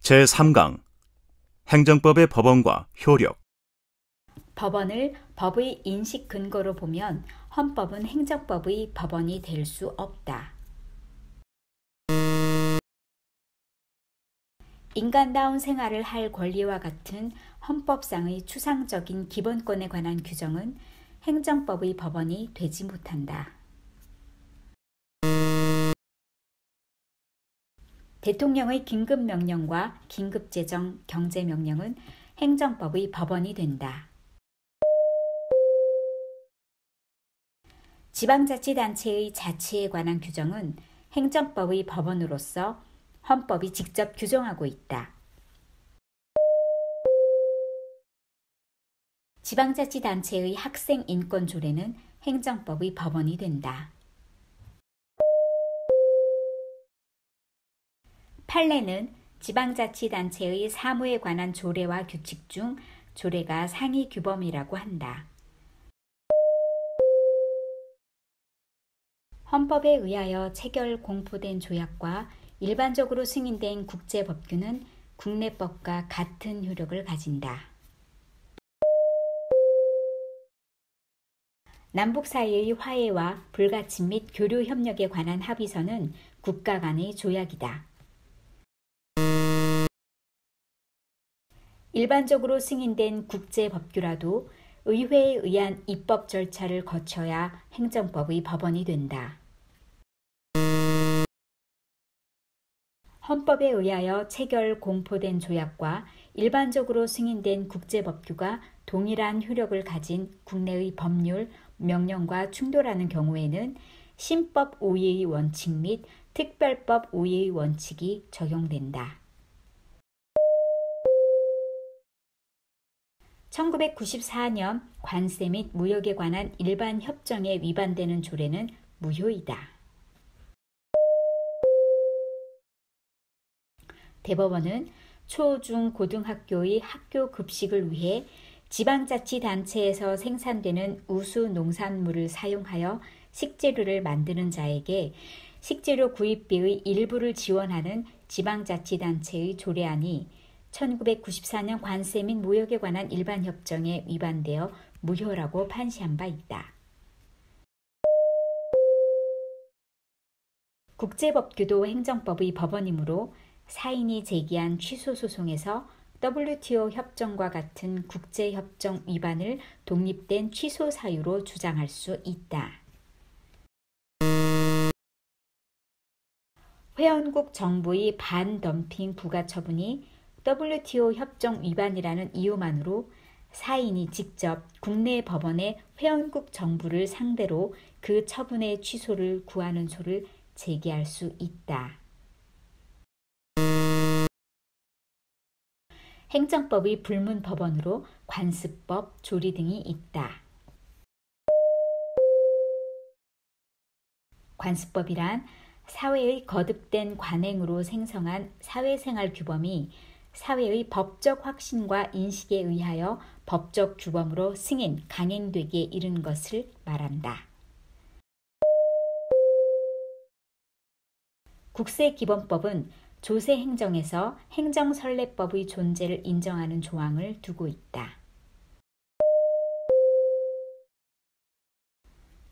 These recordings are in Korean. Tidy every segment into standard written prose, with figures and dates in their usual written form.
제3강 행정법의 법원과 효력. 법원을 법의 인식 근거로 보면 헌법은 행정법의 법원이 될 수 없다. 인간다운 생활을 할 권리와 같은 헌법상의 추상적인 기본권에 관한 규정은 행정법의 법원이 되지 못한다. 대통령의 긴급명령과 긴급재정, 경제명령은 행정법의 법원이 된다. 지방자치단체의 자치에 관한 규정은 행정법의 법원으로서 헌법이 직접 규정하고 있다. 지방자치단체의 학생인권조례는 행정법의 법원이 된다. 판례는 지방자치단체의 사무에 관한 조례와 규칙 중 조례가 상위 규범이라고 한다. 헌법에 의하여 체결 공포된 조약과 일반적으로 승인된 국제법규는 국내법과 같은 효력을 가진다. 남북 사이의 화해와 불가침 및 교류 협력에 관한 합의서는 국가 간의 조약이다. 일반적으로 승인된 국제법규라도 의회에 의한 입법 절차를 거쳐야 행정법의 법원이 된다. 헌법에 의하여 체결 공포된 조약과 일반적으로 승인된 국제법규가 동일한 효력을 가진 국내의 법률, 명령과 충돌하는 경우에는 신법 우위의 원칙 및 특별법 우위의 원칙이 적용된다. 1994년 관세 및 무역에 관한 일반 협정에 위반되는 조례는 무효이다. 대법원은 초, 중, 고등학교의 학교 급식을 위해 지방자치단체에서 생산되는 우수 농산물을 사용하여 식재료를 만드는 자에게 식재료 구입비의 일부를 지원하는 지방자치단체의 조례안이 1994년 관세 및 무역에 관한 일반 협정에 위반되어 무효라고 판시한 바 있다. 국제법규도 행정법의 법원이므로 사인이 제기한 취소 소송에서 WTO 협정과 같은 국제협정 위반을 독립된 취소 사유로 주장할 수 있다. 회원국 정부의 반덤핑 부가 처분이 WTO 협정 위반이라는 이유만으로 사인이 직접 국내 법원의 회원국 정부를 상대로 그 처분의 취소를 구하는 소를 제기할 수 있다. 행정법의 불문 법원으로 관습법, 조리 등이 있다. 관습법이란 사회의 거듭된 관행으로 생성한 사회생활 규범이 사회의 법적 확신과 인식에 의하여 법적 규범으로 승인, 강행되기에 이른 것을 말한다. 국세기본법은 조세행정에서 행정선례법의 존재를 인정하는 조항을 두고 있다.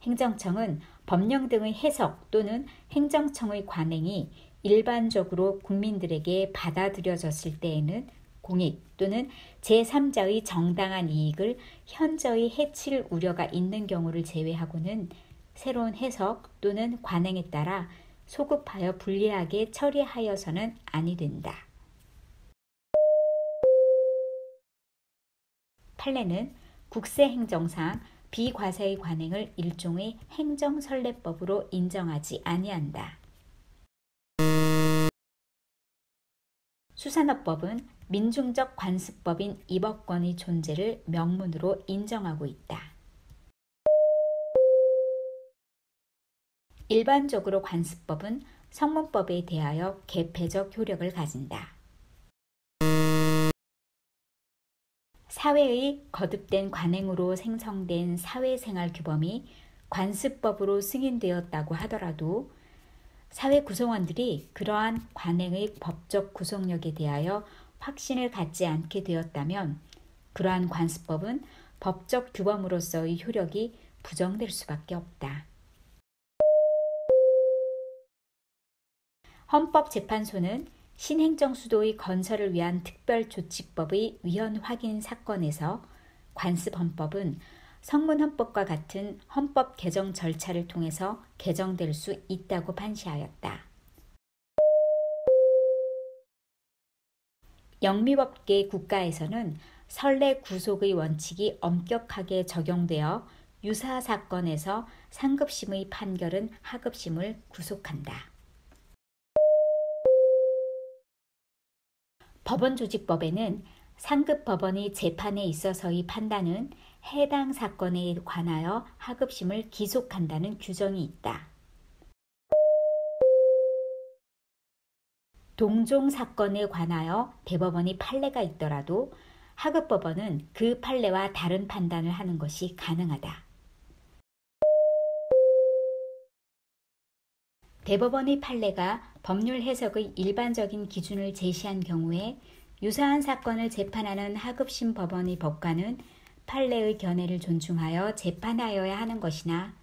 행정청은 법령 등의 해석 또는 행정청의 관행이 일반적으로 국민들에게 받아들여졌을 때에는 공익 또는 제3자의 정당한 이익을 현저히 해칠 우려가 있는 경우를 제외하고는 새로운 해석 또는 관행에 따라 소급하여 불리하게 처리하여서는 아니 된다. 판례는 국세행정상 비과세의 관행을 일종의 행정선례법으로 인정하지 아니한다. 수산업법은 민중적 관습법인 입업권의 존재를 명문으로 인정하고 있다. 일반적으로 관습법은 성문법에 대하여 개폐적 효력을 가진다. 사회의 거듭된 관행으로 생성된 사회생활 규범이 관습법으로 승인되었다고 하더라도 사회 구성원들이 그러한 관행의 법적 구속력에 대하여 확신을 갖지 않게 되었다면 그러한 관습법은 법적 규범으로서의 효력이 부정될 수밖에 없다. 헌법재판소는 신행정수도의 건설을 위한 특별조치법의 위헌 확인 사건에서 관습헌법은 성문헌법과 같은 헌법 개정 절차를 통해서 개정될 수 있다고 판시하였다. 영미법계 국가에서는 선례 구속의 원칙이 엄격하게 적용되어 유사 사건에서 상급심의 판결은 하급심을 구속한다. 법원조직법에는 상급 법원이 재판에 있어서의 판단은 해당 사건에 관하여 하급심을 기속한다는 규정이 있다. 동종 사건에 관하여 대법원이 판례가 있더라도 하급법원은 그 판례와 다른 판단을 하는 것이 가능하다. 대법원의 판례가 법률 해석의 일반적인 기준을 제시한 경우에 유사한 사건을 재판하는 하급심 법원의 법관은 판례의 견해를 존중하여 재판하여야 하는 것이나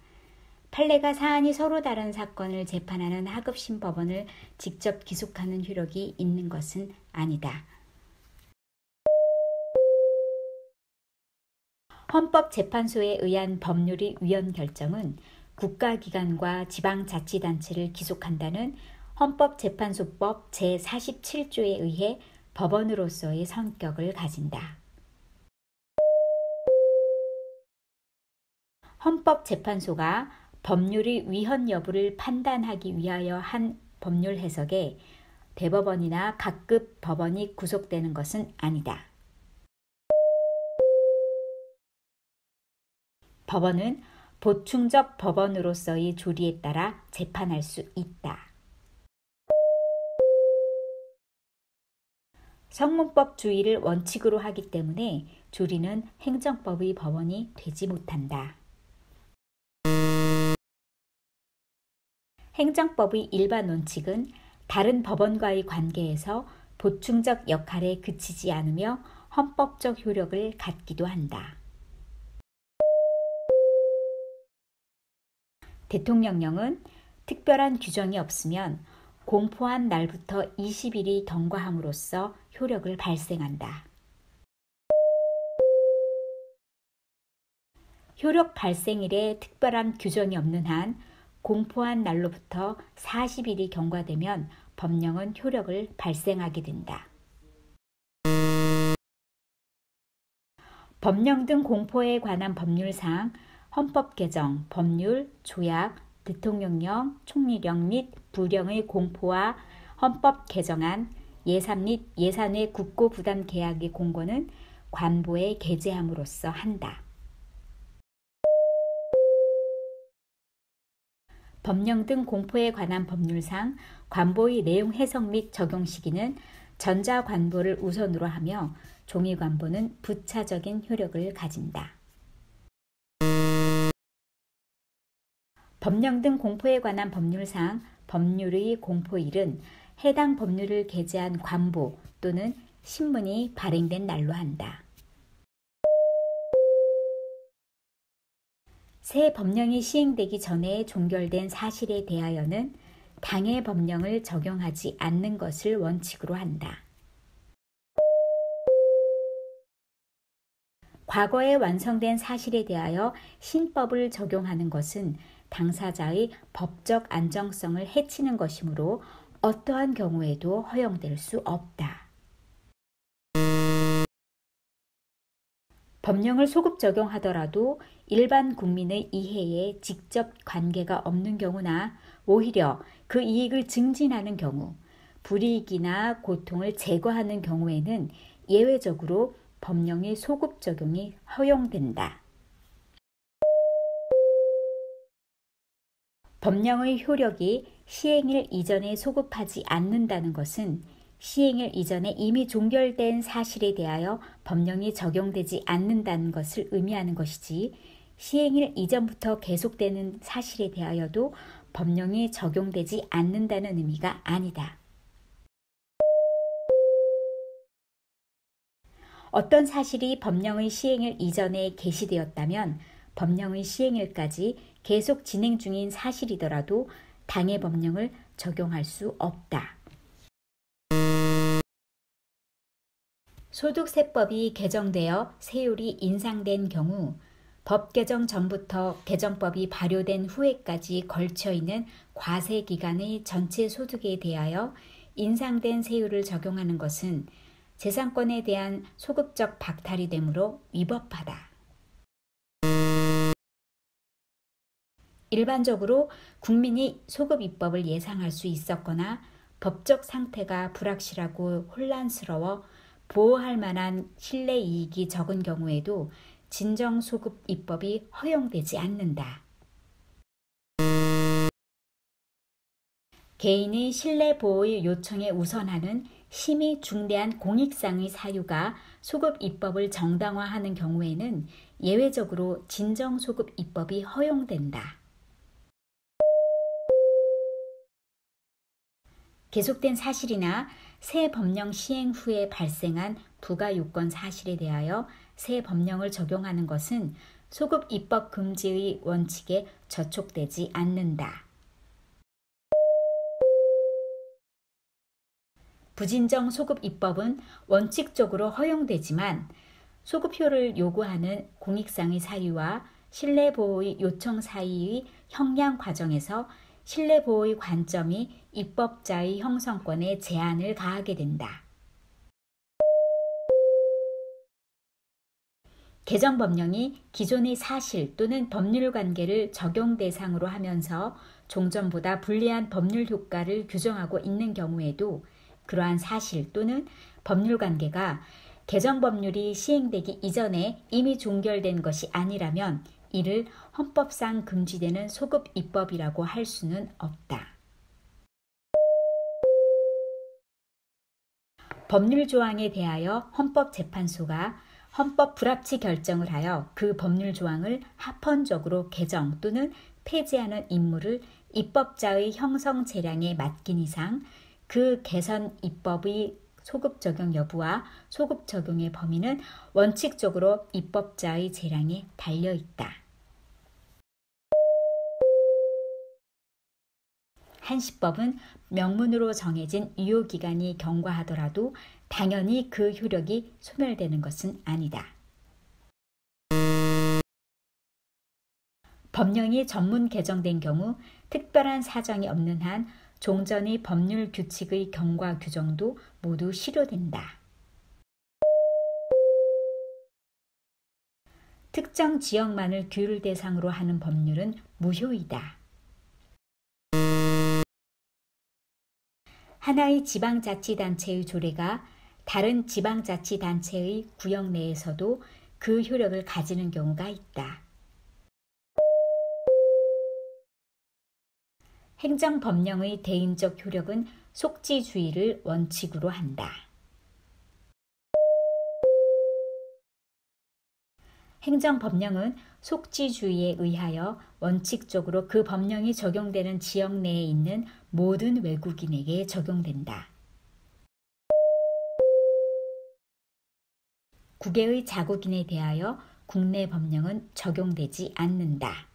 판례가 사안이 서로 다른 사건을 재판하는 하급심 법원을 직접 기속하는 효력이 있는 것은 아니다. 헌법재판소에 의한 법률의 위헌 결정은 국가기관과 지방자치단체를 기속한다는 헌법재판소법 제47조에 의해 법원으로서의 성격을 가진다. 헌법재판소가 법률의 위헌 여부를 판단하기 위하여 한 법률 해석에 대법원이나 각급 법원이 구속되는 것은 아니다. 법원은 보충적 법원으로서의 조리에 따라 재판할 수 있다. 성문법 주의를 원칙으로 하기 때문에 조리는 행정법의 법원이 되지 못한다. 행정법의 일반 원칙은 다른 법원과의 관계에서 보충적 역할에 그치지 않으며 헌법적 효력을 갖기도 한다. 대통령령은 특별한 규정이 없으면 공포한 날부터 20일이 경과함으로써 효력을 발생한다. 효력 발생일에 특별한 규정이 없는 한 공포한 날로부터 40일이 경과되면 법령은 효력을 발생하게 된다. 법령 등 공포에 관한 법률사항, 헌법 개정, 법률, 조약, 대통령령, 총리령 및 부령의 공포와 헌법 개정안, 예산 및 예산외 국고 부담 계약의 공고는 관보에 게재함으로써 한다. 법령 등 공포에 관한 법률상 관보의 내용 해석 및 적용 시기는 전자관보를 우선으로 하며 종이관보는 부차적인 효력을 가진다. 법령 등 공포에 관한 법률상 법률의 공포일은 해당 법률을 게재한 관보 또는 신문이 발행된 날로 한다. 새 법령이 시행되기 전에 종결된 사실에 대하여는 당해 법령을 적용하지 않는 것을 원칙으로 한다. 과거에 완성된 사실에 대하여 신법을 적용하는 것은 당사자의 법적 안정성을 해치는 것이므로 어떠한 경우에도 허용될 수 없다. 법령을 소급 적용하더라도 일반 국민의 이해에 직접 관계가 없는 경우나 오히려 그 이익을 증진하는 경우, 불이익이나 고통을 제거하는 경우에는 예외적으로 법령의 소급 적용이 허용된다. 법령의 효력이 시행일 이전에 소급하지 않는다는 것은 시행일 이전에 이미 종결된 사실에 대하여 법령이 적용되지 않는다는 것을 의미하는 것이지 시행일 이전부터 계속되는 사실에 대하여도 법령이 적용되지 않는다는 의미가 아니다. 어떤 사실이 법령의 시행일 이전에 게시되었다면 법령의 시행일까지 계속 진행 중인 사실이더라도 당해 법령을 적용할 수 없다. 소득세법이 개정되어 세율이 인상된 경우 법 개정 전부터 개정법이 발효된 후에까지 걸쳐 있는 과세 기간의 전체 소득에 대하여 인상된 세율을 적용하는 것은 재산권에 대한 소급적 박탈이 되므로 위법하다. 일반적으로 국민이 소급 입법을 예상할 수 있었거나 법적 상태가 불확실하고 혼란스러워 보호할 만한 실내 이익이 적은 경우에도 진정소급 입법이 허용되지 않는다. 개인의 실내 보호의 요청에 우선하는 심히 중대한 공익상의 사유가 소급 입법을 정당화하는 경우에는 예외적으로 진정소급 입법이 허용된다. 계속된 사실이나 새 법령 시행 후에 발생한 부가 요건 사실에 대하여 새 법령을 적용하는 것은 소급 입법 금지의 원칙에 저촉되지 않는다. 부진정 소급 입법은 원칙적으로 허용되지만 소급효를 요구하는 공익상의 사유와 실내보호의 요청 사이의 형량 과정에서 실내보호의 관점이 입법자의 형성권에 제한을 가하게 된다. 개정 법령이 기존의 사실 또는 법률 관계를 적용 대상으로 하면서 종전보다 불리한 법률 효과를 규정하고 있는 경우에도 그러한 사실 또는 법률 관계가 개정 법률이 시행되기 이전에 이미 종결된 것이 아니라면 이를 헌법상 금지되는 소급 입법이라고 할 수는 없다. 법률 조항에 대하여 헌법재판소가 헌법 불합치 결정을 하여 그 법률 조항을 합헌적으로 개정 또는 폐지하는 임무를 입법자의 형성 재량에 맡긴 이상 그 개선 입법의 소급 적용 여부와 소급 적용의 범위는 원칙적으로 입법자의 재량에 달려 있다. 한시법은 명문으로 정해진 유효기간이 경과하더라도 당연히 그 효력이 소멸되는 것은 아니다. 법령이 전문 개정된 경우 특별한 사정이 없는 한 종전의 법률 규칙의 경과 규정도 모두 실효된다. 특정 지역만을 규율 대상으로 하는 법률은 무효이다. 하나의 지방자치단체의 조례가 다른 지방자치단체의 구역 내에서도 그 효력을 가지는 경우가 있다. 행정법령의 대인적 효력은 속지주의를 원칙으로 한다. 행정법령은 속지주의에 의하여 원칙적으로 그 법령이 적용되는 지역 내에 있는 모든 외국인에게 적용된다. 국외의 자국인에 대하여 국내 법령은 적용되지 않는다.